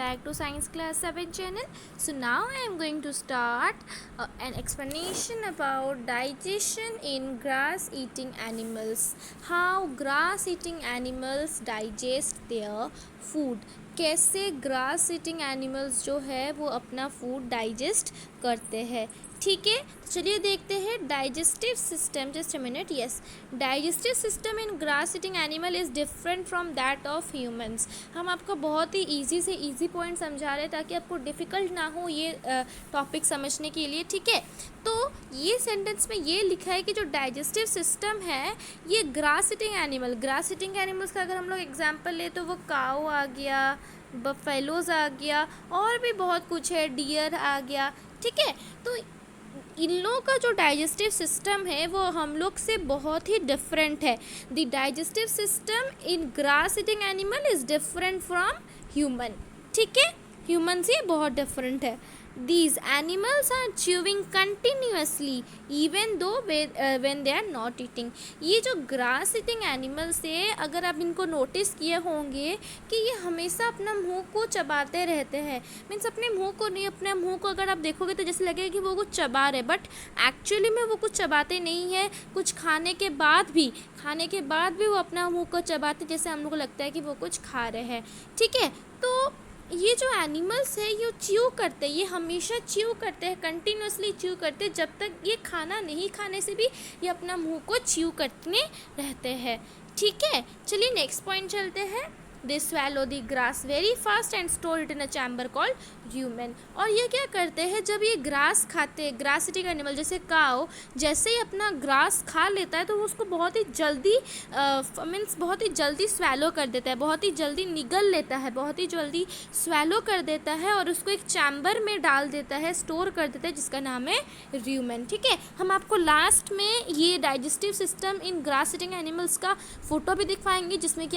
back to Science Class 7 channel. So now I am going to start an explanation about digestion in grass eating animals. How grass eating animals digest their food. कैसे grass eating animals जो है वो अपना food digest करते हैं. ठीक है, चलिए देखते हैं digestive system. Just a minute. Yes, digestive system in grass eating animal is different from that of humans. हम आपको बहुत ही ईजी से ईजी पॉइंट समझा रहे हैं ताकि आपको डिफ़िकल्ट ना हो ये टॉपिक समझने के लिए. ठीक है, तो ये सेंटेंस में ये लिखा है कि जो डाइजेस्टिव सिस्टम है ये ग्रास ईटिंग एनिमल्स का अगर हम लोग एग्जांपल ले तो वो काऊ आ गया, बफेलोज आ गया, और भी बहुत कुछ है, डियर आ गया. ठीक है, तो इन लोगों का जो डाइजेस्टिव सिस्टम है वो हम लोग से बहुत ही डिफरेंट है. The digestive system in grass eating animal is different from human. ठीक है, ह्यूमन से बहुत डिफरेंट है. These animals are chewing continuously even though when they are not eating. ये जो grass eating animals है, अगर आप इनको नोटिस किए होंगे कि ये हमेशा अपना मुंह को चबाते रहते हैं. मीन्स अपने मुंह को नहीं, अपने मुंह को अगर आप देखोगे तो जैसे लगेगा कि वो कुछ चबा रहे, बट एक्चुअली में वो कुछ चबाते नहीं है. कुछ खाने के बाद भी वो अपना मुंह को चबाते जैसे हम लोग को लगता है कि वो कुछ खा रहे हैं. ठीक है, तो ये जो एनिमल्स है ये च्यू करते हैं, ये हमेशा च्यू करते हैं, कंटिन्यूसली च्यू करते हैं. जब तक ये खाना नहीं खाने से भी ये अपना मुंह को च्यू करते रहते हैं. ठीक है, चलिए नेक्स्ट पॉइंट चलते हैं. They swallow the grass very fast and store it in a chamber called rumen. और ये क्या करते हैं, जब ये ग्रास खाते हैं, ग्रास ईटिंग एनिमल जैसे काऊ जैसे ही अपना ग्रास खा लेता है तो वो उसको बहुत ही जल्दी स्वैलो कर देता है, बहुत ही जल्दी निगल लेता है, बहुत ही जल्दी स्वैलो कर देता है और उसको एक चैम्बर में डाल देता है, स्टोर कर देता है, जिसका नाम है ह्यूमन. ठीक है, हम आपको लास्ट में ये digestive system in grass eating animals का फोटो भी दिखवाएंगे जिसमें कि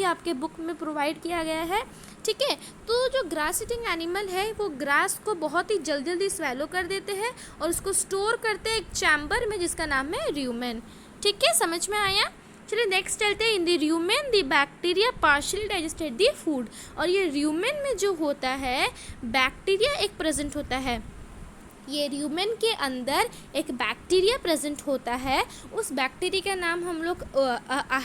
आपके बुक में प्रोवाइड किया गया है. ठीक है, तो जो ग्रास ईटिंग एनिमल है वो ग्रास को बहुत ही जल्दी स्वैलो कर देते हैं और उसको स्टोर करते हैं एक चैम्बर में जिसका नाम है र्यूमेन. ठीक है, समझ में आया. चलिए नेक्स्ट चलते हैं. In the rumen the bacteria partially digested the food. और ये र्यूमेन में जो होता है बैक्टीरिया एक प्रेजेंट होता है. ये र्यूमेन के अंदर एक बैक्टीरिया प्रेजेंट होता है. उस बैक्टीरिया का नाम हम लोग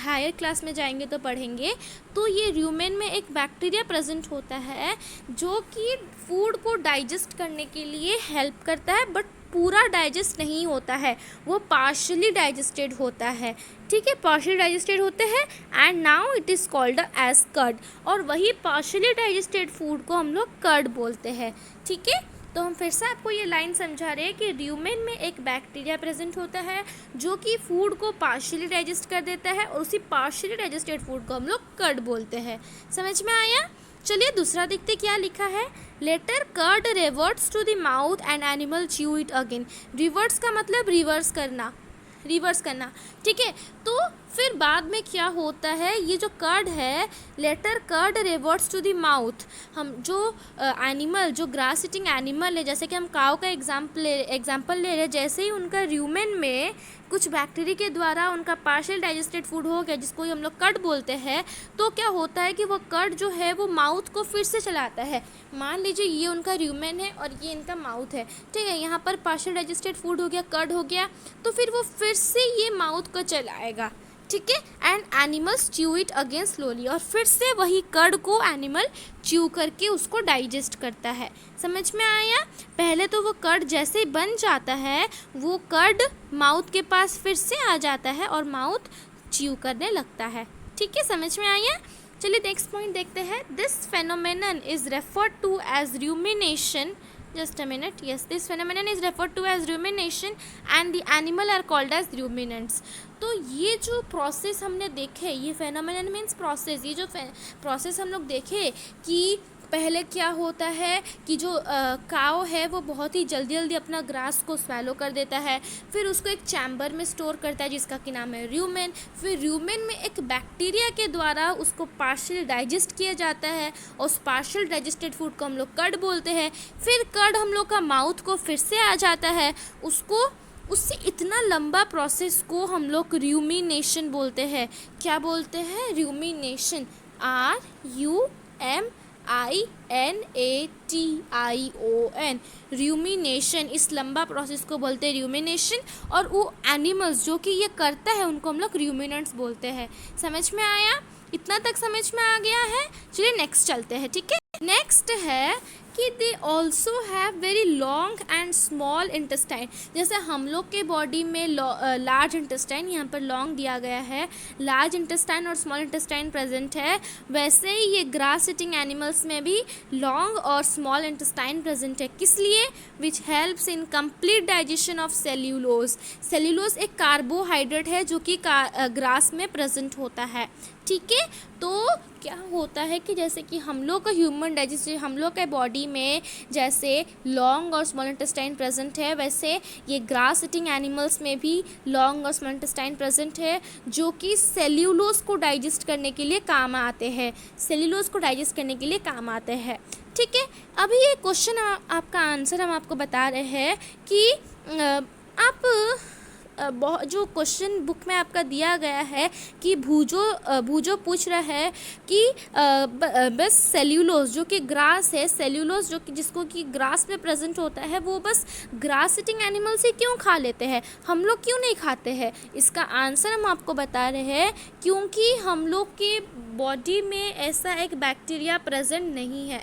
हायर क्लास में जाएंगे तो पढ़ेंगे. तो ये र्यूमेन में एक बैक्टीरिया प्रेजेंट होता है जो कि फूड को डाइजेस्ट करने के लिए हेल्प करता है, बट पूरा डाइजेस्ट नहीं होता है, वो पार्शियली डाइजेस्टेड होता है. ठीक है, पार्शियली डाइजेस्टेड होते हैं and now it is called as curd. और वही पार्शियली डाइजेस्टेड फूड को हम लोग कर्ड बोलते हैं. ठीक है, तो हम फिर से आपको ये लाइन समझा रहे हैं कि र्यूमेन में एक बैक्टीरिया प्रेजेंट होता है जो कि फूड को पार्शियली डाइजेस्ट कर देता है और उसी पार्शियली डाइजेस्टेड फूड को हम लोग कर्ड बोलते हैं. समझ में आया. चलिए दूसरा देखते क्या लिखा है. Later curd reverts to the mouth and animal chew it again. Reverts का मतलब रिवर्स करना. ठीक है, तो फिर बाद में क्या होता है, ये जो कर्ड है, later curd reverts to the mouth. हम जो एनिमल जो ग्रास ईटिंग एनिमल है, जैसे कि हम काऊ का एग्जाम्पल ले रहे हैं, जैसे ही उनका र्यूमेन में कुछ बैक्टीरिया के द्वारा उनका पार्शियल डाइजेस्टेड फूड हो गया जिसको हम लोग कर्ड बोलते हैं, तो क्या होता है कि वो कर्ड जो है वो माउथ को फिर से चलाता है. मान लीजिए ये उनका र्यूमेन है और ये इनका माउथ है. ठीक है, यहाँ पर पार्शियल डाइजेस्टेड फूड हो गया, कर्ड हो गया, तो फिर वो फिर से ये माउथ को चलाएगा. ठीक है, and animals chew it again slowly. और फिर से वही कर्ड को एनिमल च्यू करके उसको डाइजेस्ट करता है. समझ में आया. पहले तो वो कर्ड जैसे ही बन जाता है वो कर्ड माउथ के पास फिर से आ जाता है और माउथ च्यू करने लगता है. ठीक है, समझ में आया. चलिए नेक्स्ट पॉइंट देखते हैं. This phenomenon is referred to as rumination. Just a minute. Yes, this phenomenon is referred to as rumination and the animal are called as ruminants. तो ये जो प्रोसेस हमने देखे, ये फेनोमेनन मीन्स प्रोसेस, ये जो प्रोसेस हम लोग देखे कि पहले क्या होता है कि जो काऊ है वो बहुत ही जल्दी अपना ग्रास को स्वैलो कर देता है, फिर उसको एक चैम्बर में स्टोर करता है जिसका कि नाम है र्यूमेन. फिर र्यूमेन में एक बैक्टीरिया के द्वारा उसको पार्शियल डाइजेस्ट किया जाता है और उस पार्शियल डाइजेस्टेड फूड को हम लोग कर्ड बोलते हैं. फिर कर्ड हम लोग का माउथ को फिर से आ जाता है, उससे इतना लंबा प्रोसेस को हम लोग र्यूमिनेशन बोलते हैं. क्या बोलते हैं? र्यूमिनेशन. RUM RUMATION, रूमिनेशन, इस लंबा प्रोसेस को बोलते हैं रूमिनेशन। और वो एनिमल्स जो कि ये करता है उनको हम लोग रूमिनेंट्स बोलते हैं। समझ में आया? इतना तक समझ में आ गया है? चलिए नेक्स्ट चलते हैं, ठीक है। नेक्स्ट है कि they also have very long and small intestine. जैसे हम लोग के बॉडी में लार्ज इंटेस्टाइन, यहाँ पर लॉन्ग दिया गया है, लार्ज इंटेस्टाइन और स्मॉल इंटेस्टाइन प्रेजेंट है, वैसे ही ये ग्रास ईटिंग एनिमल्स में भी लॉन्ग और स्मॉल इंटेस्टाइन प्रेजेंट है। किस लिए? Which helps in complete digestion of cellulose. Cellulose एक कार्बोहाइड्रेट है जो कि ग्रास में प्रेजेंट होता है, ठीक है। तो क्या होता है कि जैसे कि हम लोग का ह्यूमन डाइजेशन, हम लोग के बॉडी में जैसे लॉन्ग और स्मॉल इंटेस्टाइन प्रेजेंट है, वैसे ये ग्रास ईटिंग एनिमल्स में भी लॉन्ग और स्मॉल इंटेस्टाइन प्रेजेंट है जो कि सेल्यूलोज को डाइजेस्ट करने के लिए काम आते हैं, सेल्यूलोज को डाइजेस्ट करने के लिए काम आते हैं, ठीक है। अभी ये क्वेश्चन आपका आंसर हम आपको बता रहे हैं कि आप जो क्वेश्चन बुक में आपका दिया गया है कि भूजो पूछ रहा है कि बस सेल्यूलोज जो कि ग्रास है, सेल्यूलोज जो कि जिसको कि ग्रास में प्रेजेंट होता है, वो बस ग्रास ईटिंग एनिमल से क्यों खा लेते हैं, हम लोग क्यों नहीं खाते हैं? इसका आंसर हम आपको बता रहे हैं क्योंकि हम लोग के बॉडी में ऐसा एक बैक्टीरिया प्रेजेंट नहीं है,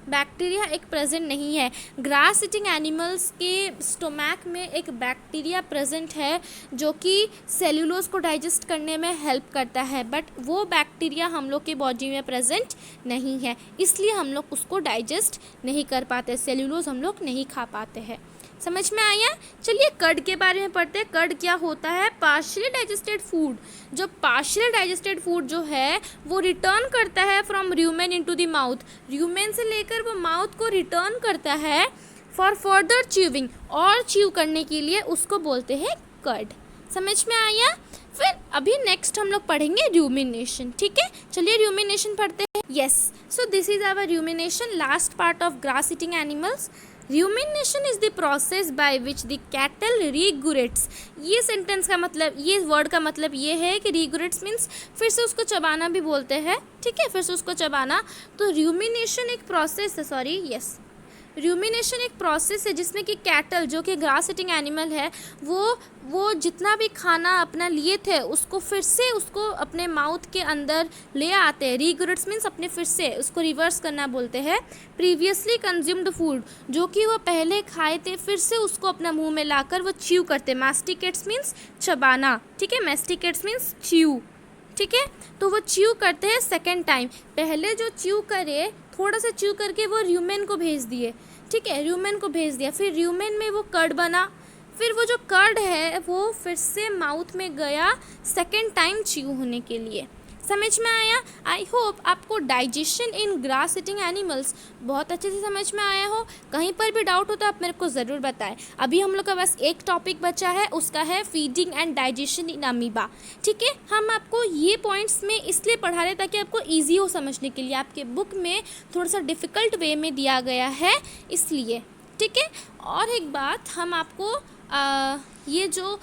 बैक्टीरिया एक प्रेजेंट नहीं है। ग्रास ईटिंग एनिमल्स के स्टोमैक में एक बैक्टीरिया प्रेजेंट है जो कि सेल्यूलोज को डाइजेस्ट करने में हेल्प करता है, बट वो बैक्टीरिया हम लोग के बॉडी में प्रेजेंट नहीं है, इसलिए हम लोग उसको डाइजेस्ट नहीं कर पाते, सेल्यूलोज हम लोग नहीं खा पाते हैं। समझ में आया? चलिए कर्ड के बारे में पढ़ते हैं। कर्ड क्या होता है? Partially digested food. जो पार्शियली डाइजेस्टेड फूड जो है वो रिटर्न करता है from rumen into the mouth, rumen से लेकर वो माउथ को रिटर्न करता है फॉर फर्दर च्यूविंग, और च्यू करने के लिए उसको बोलते हैं कर्ड। समझ में आया? फिर अभी नेक्स्ट हम लोग पढ़ेंगे रूमिनेशन, ठीक है। चलिए रूमिनेशन पढ़ते हैं। Yes, so this is our rumination, last part of grass eating animals. Rumination is the process by which the cattle regurgitates। ये सेंटेंस का मतलब, ये वर्ड का मतलब ये है कि regurgitates मीन्स फिर से उसको चबाना भी बोलते हैं, ठीक है, फिर से उसको चबाना। तो rumination एक प्रोसेस है, सॉरी यस, रूमिनेशन एक प्रोसेस है जिसमें कि कैटल जो कि ग्रास ईटिंग एनिमल है वो जितना भी खाना अपना लिए थे उसको फिर से उसको अपने माउथ के अंदर ले आते हैं। रिगुरेट्स मीन्स अपने फिर से उसको रिवर्स करना बोलते हैं। प्रीवियसली कंज्यूम्ड फूड जो कि वो पहले खाए थे फिर से उसको अपना मुंह में लाकर वो च्यू करते। मास्टिकेट्स मीन्स चबाना, ठीक है, मास्टिकेट्स मीन्स च्यू, ठीक है। तो वो च्यू करते हैं सेकेंड टाइम। पहले जो च्यू करे थोड़ा सा च्यू करके वो र्यूमेन को भेज दिए, ठीक है, र्यूमेन को भेज दिया, फिर र्यूमेन में वो कर्ड बना, फिर वो जो कर्ड है वो फिर से माउथ में गया सेकेंड टाइम च्यू होने के लिए। समझ में आया? आई होप आपको डाइजेशन इन ग्रास ईटिंग एनिमल्स बहुत अच्छे से समझ में आया हो। कहीं पर भी डाउट हो तो आप मेरे को ज़रूर बताएं। अभी हम लोग का बस एक टॉपिक बचा है, उसका है feeding and digestion in amoeba, ठीक है। हम आपको ये पॉइंट्स में इसलिए पढ़ा रहे ताकि आपको ईजी हो समझने के लिए। आपके बुक में थोड़ा सा डिफ़िकल्ट वे में दिया गया है इसलिए, ठीक है। और एक बात हम आपको ये जो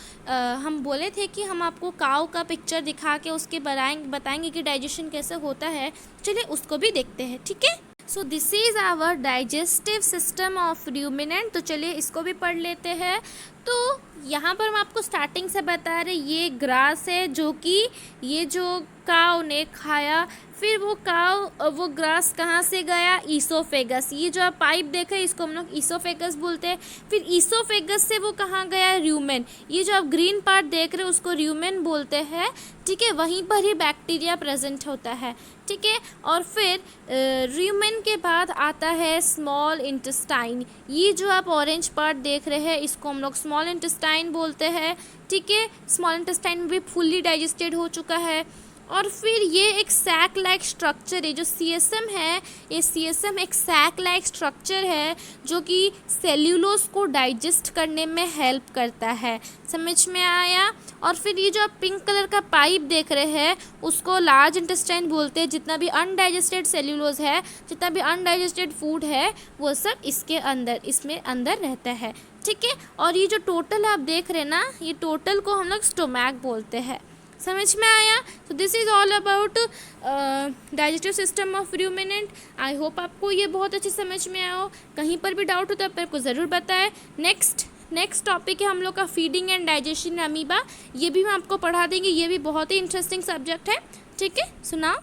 हम बोले थे कि हम आपको काऊ का पिक्चर दिखा के उसके बताएंगे कि डाइजेशन कैसे होता है, चलिए उसको भी देखते हैं, ठीक है। So this is our digestive system of ruminant. तो चलिए इसको भी पढ़ लेते हैं। तो यहाँ पर हम आपको स्टार्टिंग से बता रहे ये ग्रास है जो कि ये जो काऊ ने खाया, फिर वो ग्रास कहाँ से गया? ईसोफेगस। ये जो आप पाइप देखे इसको हम लोग ईसोफेगस बोलते हैं। फिर ईसोफेगस से वो कहाँ गया? र्यूमेन। ये जो आप ग्रीन पार्ट देख रहे हो उसको र्यूमेन बोलते हैं, ठीक है। वहीं पर ही बैक्टीरिया प्रेजेंट होता है, ठीक है। और फिर र्यूमेन के बाद आता है स्मॉल इंटेस्टाइन। ये जो आप ऑरेंज पार्ट देख रहे हैं इसको हम लोग स्मॉल इंटेस्टाइन बोलते हैं, ठीक है। स्मॉल इंटेस्टाइन भी फुल्ली डाइजेस्टेड हो चुका है। और फिर ये एक सैक लाइक स्ट्रक्चर है, जो सीएसएम है, ये सीएसएम एक सैक लाइक स्ट्रक्चर है जो कि सेल्यूलोज को डाइजेस्ट करने में हेल्प करता है। समझ में आया? और फिर ये जो आप पिंक कलर का पाइप देख रहे हैं उसको लार्ज इंटेस्टाइन बोलते हैं। जितना भी अनडाइजेस्टेड सेल्यूलोज है, जितना भी अनडाइजेस्टेड फूड है वो सब इसमें अंदर रहता है, ठीक है। और ये जो टोटल आप देख रहे हैं ना, ये टोटल को हम लोग स्टोमैक बोलते हैं। समझ में आया? तो this is all about digestive system of ruminant. I hope आपको ये बहुत अच्छे समझ में आया हो। कहीं पर भी डाउट हो तो आप मेरे को ज़रूर बताएं। नेक्स्ट टॉपिक है हम लोग का फीडिंग एंड डाइजेशन अमीबा। ये भी हम आपको पढ़ा देंगे, ये भी बहुत ही इंटरेस्टिंग सब्जेक्ट है। ठीक है, सुनाओ।